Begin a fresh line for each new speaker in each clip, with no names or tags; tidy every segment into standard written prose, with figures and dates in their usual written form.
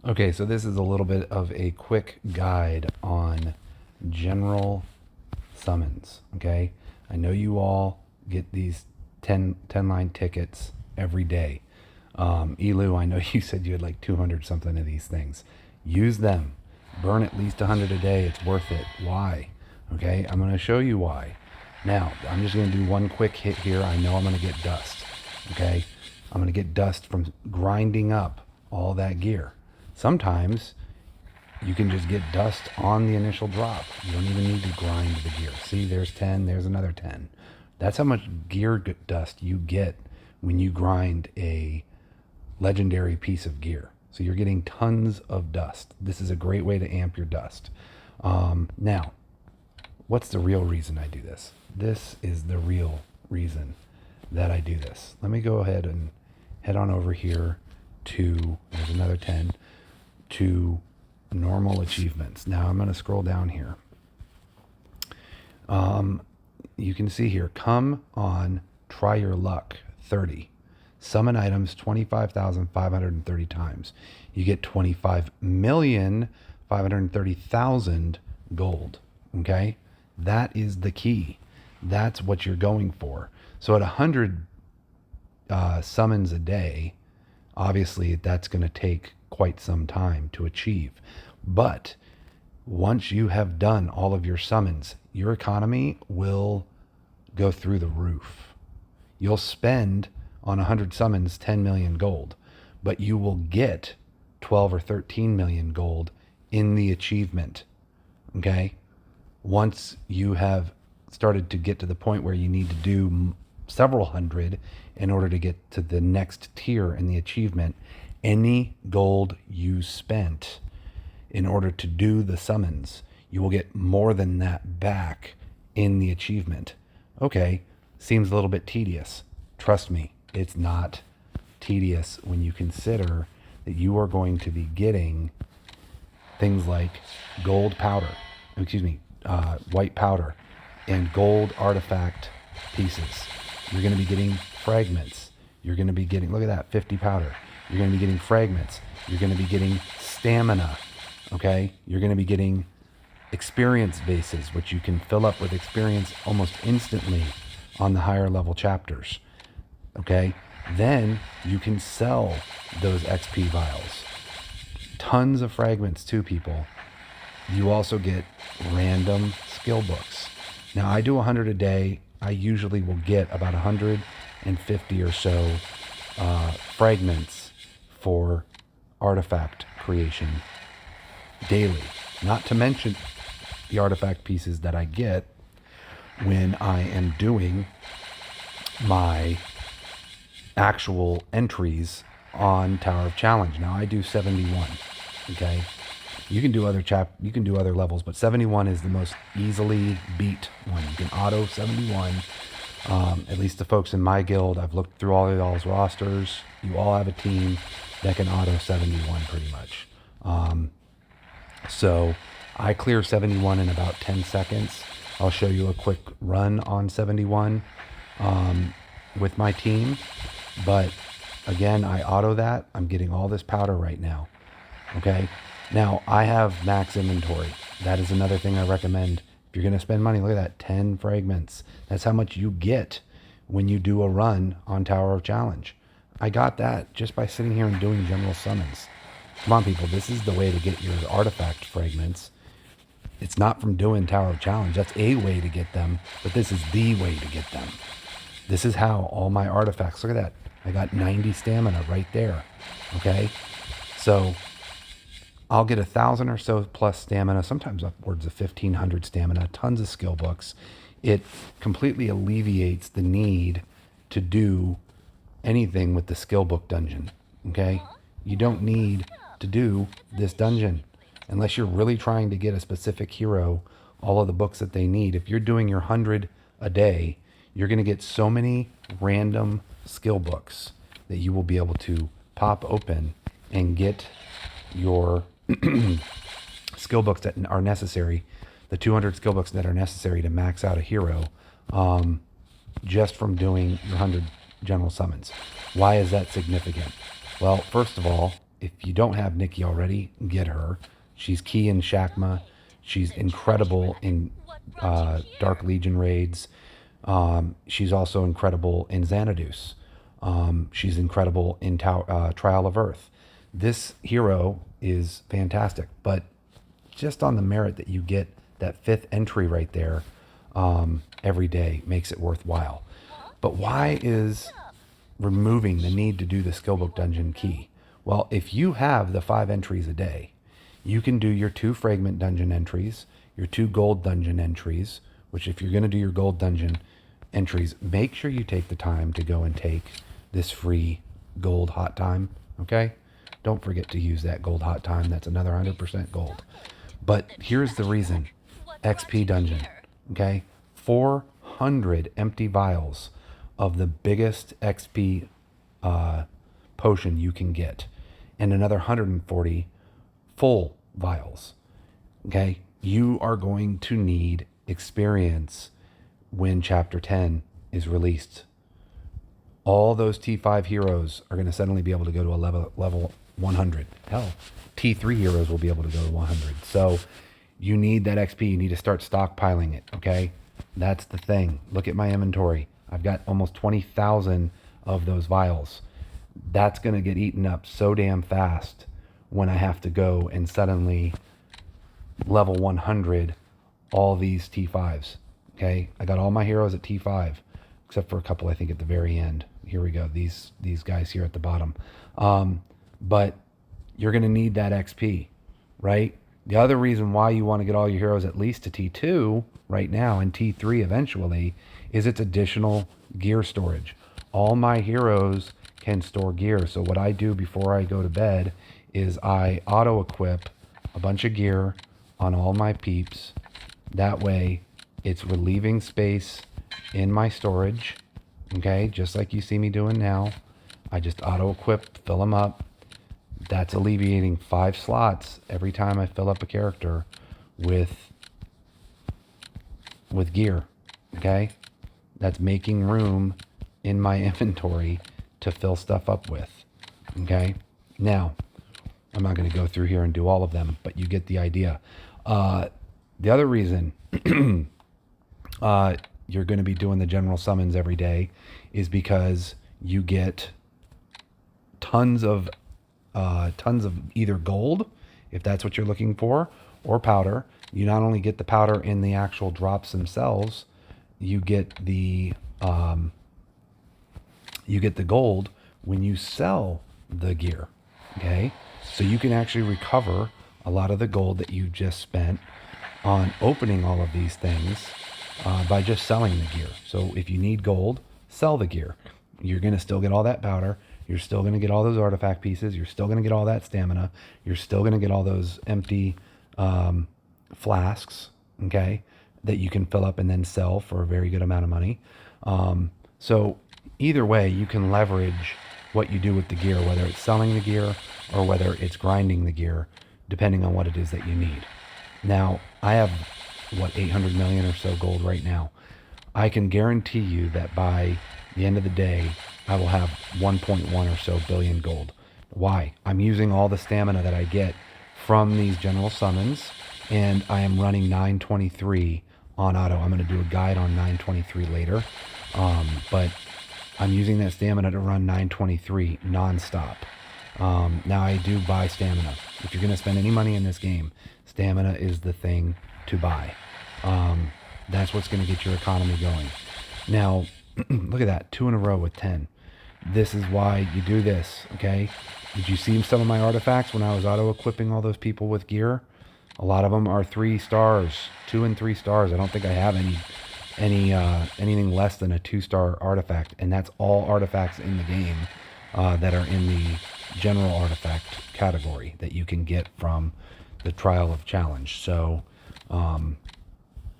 Okay, so this is a little bit of a quick guide on general summons, okay? I know you all get these 10 line tickets every day. Elu, I know you said you had like 200 something of these things. Use them. Burn at least 100 a day. It's worth it. Why? Okay, I'm going to show you why. Now, I'm just going to do one quick hit here. I know I'm going to get dust, okay? I'm going to get dust from grinding up all that gear. Sometimes you can just get dust on the initial drop. You don't even need to grind the gear. See, there's 10, there's another 10. That's how much gear dust you get when you grind a legendary piece of gear. So you're getting tons of dust. This is a great way to amp your dust. Now, what's the real reason I do this? This is the real reason that I do this. Let me go ahead and head on over here to, there's another 10, to normal achievements. Now I'm going to scroll down here. You can see here, come on, try your luck, 30. Summon items 25,530 times. You get 25,530,000 gold. Okay? That is the key. That's what you're going for. So at 100 summons a day, obviously that's going to take quite some time to achieve. But once you have done all of your summons, your economy will go through the roof. You'll spend on 100 summons 10 million gold, but you will get 12 or 13 million gold in the achievement. Okay? Once you have started to get to the point where you need to do several hundred in order to get to the next tier in the achievement, any gold you spent in order to do the summons, you will get more than that back in the achievement. Okay, seems a little bit tedious. Trust me, it's not tedious when you consider that you are going to be getting things like gold powder, white powder, and gold artifact pieces. You're going to be getting fragments. You're going to be getting, look at that, 50 powder. You're going to be getting fragments. You're going to be getting stamina. Okay? You're going to be getting experience bases, which you can fill up with experience almost instantly on the higher level chapters. Okay? Then you can sell those XP vials. Tons of fragments too, people. You also get random skill books. Now, I do 100 a day. I usually will get about 150 or so fragments for artifact creation daily. Not to mention the artifact pieces that I get when I am doing my actual entries on Tower of Challenge. Now I do 71. Okay, you can do other levels, but 71 is the most easily beat one. You can auto 71. At least the folks in my guild, I've looked through all of y'all's rosters. You all have a team that can auto 71 pretty much. So I clear 71 in about 10 seconds. I'll show you a quick run on 71 with my team. But again, I auto that. I'm getting all this powder right now. Okay. Now I have max inventory. That is another thing I recommend. If you're going to spend money, look at that, 10 fragments. That's how much you get when you do a run on Tower of Challenge. I got that just by sitting here and doing general summons. Come on, people. This is the way to get your artifact fragments. It's not from doing Tower of Challenge. That's a way to get them, but this is the way to get them. This is how all my artifacts, look at that. I got 90 stamina right there. Okay. So I'll get 1,000 or so plus stamina, sometimes upwards of 1,500 stamina, tons of skill books. It completely alleviates the need to do anything with the skill book dungeon. Okay. You don't need to do this dungeon unless you're really trying to get a specific hero all of the books that they need. If you're doing your 100 a day, you're going to get so many random skill books that you will be able to pop open and get your skill books that are necessary, the 200 skill books that are necessary to max out a hero, just from doing your 100 general summons. Why is that significant? Well, first of all, if you don't have Nikki already, get her. She's key in Shakma. She's incredible in Dark Legion raids. She's also incredible in Xanadus. She's incredible in Trial of Earth. This hero is fantastic, but just on the merit that you get that 5th entry right there every day makes it worthwhile. But why is removing the need to do the skillbook dungeon key? Well, if you have the 5 entries a day, you can do your 2 fragment dungeon entries, your 2 gold dungeon entries, which if you're going to do your gold dungeon entries, make sure you take the time to go and take this free gold hot time, okay? Don't forget to use that gold hot time. That's another 100% gold. But here's the reason. XP dungeon, okay? 400 empty vials of the biggest XP potion you can get, and another 140 full vials, okay? You are going to need experience when Chapter 10 is released. All those T5 heroes are going to suddenly be able to go to a level 100. Hell, T3 heroes will be able to go to 100. So you need that XP. You need to start stockpiling it, okay? That's the thing. Look at my inventory. I've got almost 20,000 of those vials. That's going to get eaten up so damn fast when I have to go and suddenly level 100 all these T5s, okay? I got all my heroes at T5, except for a couple, I think, at the very end. Here we go. These guys here at the bottom. But you're going to need that XP, right? The other reason why you want to get all your heroes at least to T2 right now and T3 eventually is it's additional gear storage. All my heroes can store gear. So what I do before I go to bed is I auto-equip a bunch of gear on all my peeps. That way it's relieving space in my storage, okay? Just like you see me doing now. I just auto-equip, fill them up. That's alleviating 5 slots every time I fill up a character with gear, okay? That's making room in my inventory to fill stuff up with, okay? Now, I'm not going to go through here and do all of them, but you get the idea. The other reason you're going to be doing the general summons every day is because you get tons of either gold, if that's what you're looking for, or powder. You not only get the powder in the actual drops themselves, you get the gold when you sell the gear, okay? So you can actually recover a lot of the gold that you just spent on opening all of these things by just selling the gear. So if you need gold, sell the gear. You're going to still get all that powder. You're still going to get all those artifact pieces. You're still going to get all that stamina. You're still going to get all those empty flasks, okay, that you can fill up and then sell for a very good amount of money. So either way, you can leverage what you do with the gear, whether it's selling the gear or whether it's grinding the gear, depending on what it is that you need. Now, I have, 800 million or so gold right now. I can guarantee you that by the end of the day, I will have 1.1 or so billion gold. Why? I'm using all the stamina that I get from these general summons, and I am running 923 on auto. I'm going to do a guide on 923 later, but I'm using that stamina to run 923 nonstop. Now I do buy stamina. If you're going to spend any money in this game, stamina is the thing to buy. That's what's going to get your economy going. Now, look at that, 2 in a row with 10. This is why you do this, okay? Did you see some of my artifacts when I was auto-equipping all those people with gear? A lot of them are 3 stars, 2 and 3 stars. I don't think I have anything less than a 2-star artifact, and that's all artifacts in the game that are in the general artifact category that you can get from the Trial of Challenge. So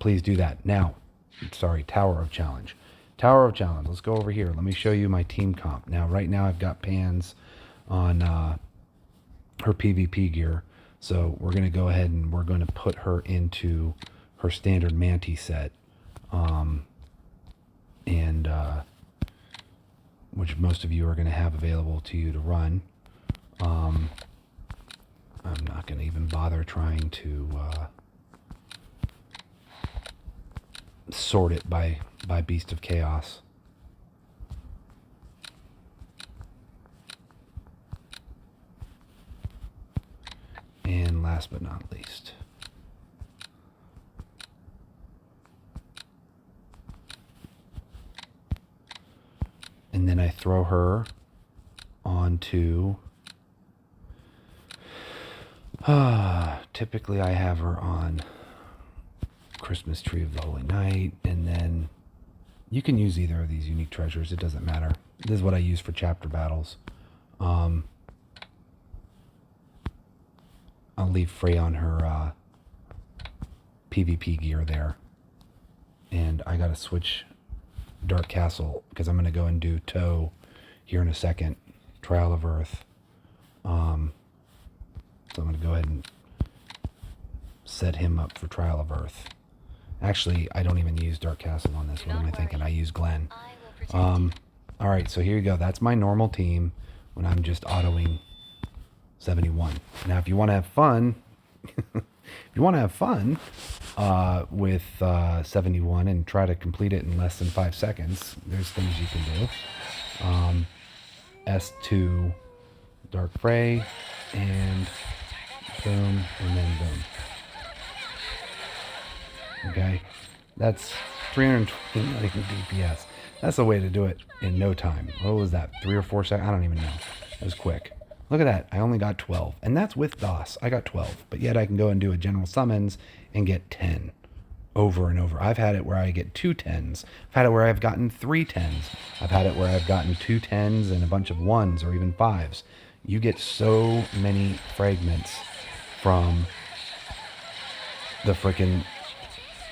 please do that. Now, Tower of Challenge. Tower of Challenge. Let's go over here. Let me show you my team comp. Now, right now I've got Pans on her PvP gear. So we're going to go ahead and we're going to put her into her standard Manti set. Which most of you are going to have available to you to run. I'm not going to even bother trying to sort it by Beast of Chaos. And last but not least, and then I throw her onto, typically I have her on Christmas Tree of the Holy Night, and then you can use either of these unique treasures, it doesn't matter. This is what I use for chapter battles. I'll leave Frey on her PvP gear there. And I gotta switch Dark Castle because I'm gonna go and do Toe here in a second. Trial of Earth. So I'm gonna go ahead and set him up for Trial of Earth. Actually, I don't even use Dark Castle on this. What am I thinking? I use Glenn. Alright, so here you go. That's my normal team when I'm just autoing 71. Now, if you want to have fun, with 71 and try to complete it in less than 5 seconds, there's things you can do. S2 Dark Fray, and boom, and then boom. Okay, that's 329 DPS. That's the way to do it in no time. What was that, 3 or 4 seconds? I don't even know. It was quick. Look at that. I only got 12. And that's with DOS. I got 12. But yet I can go and do a general summons and get 10 over and over. I've had it where I get 2 10s. I've had it where I've gotten 3 10s. I've had it where I've gotten 2 10s and a bunch of 1s or even 5s. You get so many fragments from the freaking,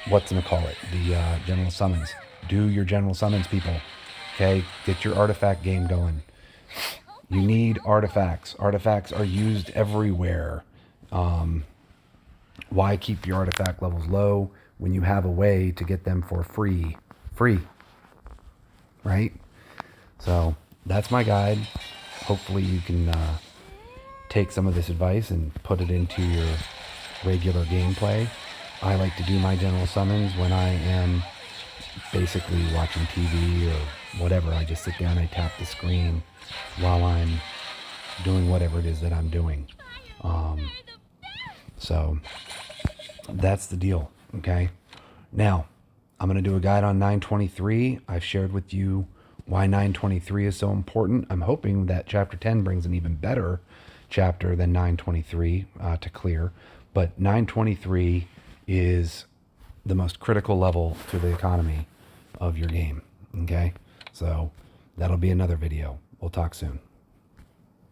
the general summons. Do your general summons, people. Okay? Get your artifact game going. You need artifacts. Artifacts are used everywhere. Why keep your artifact levels low when you have a way to get them for free? Right? So that's my guide. Hopefully you can take some of this advice and put it into your regular gameplay. I like to do my general summons when I am basically watching TV or whatever. I just sit down and I tap the screen while I'm doing whatever it is that I'm doing. So that's the deal. Okay. Now I'm going to do a guide on 923. I've shared with you why 923 is so important. I'm hoping that chapter 10 brings an even better chapter than 923 to clear. But 923 is the most critical level to the economy of your game. Okay. So that'll be another video. We'll talk soon.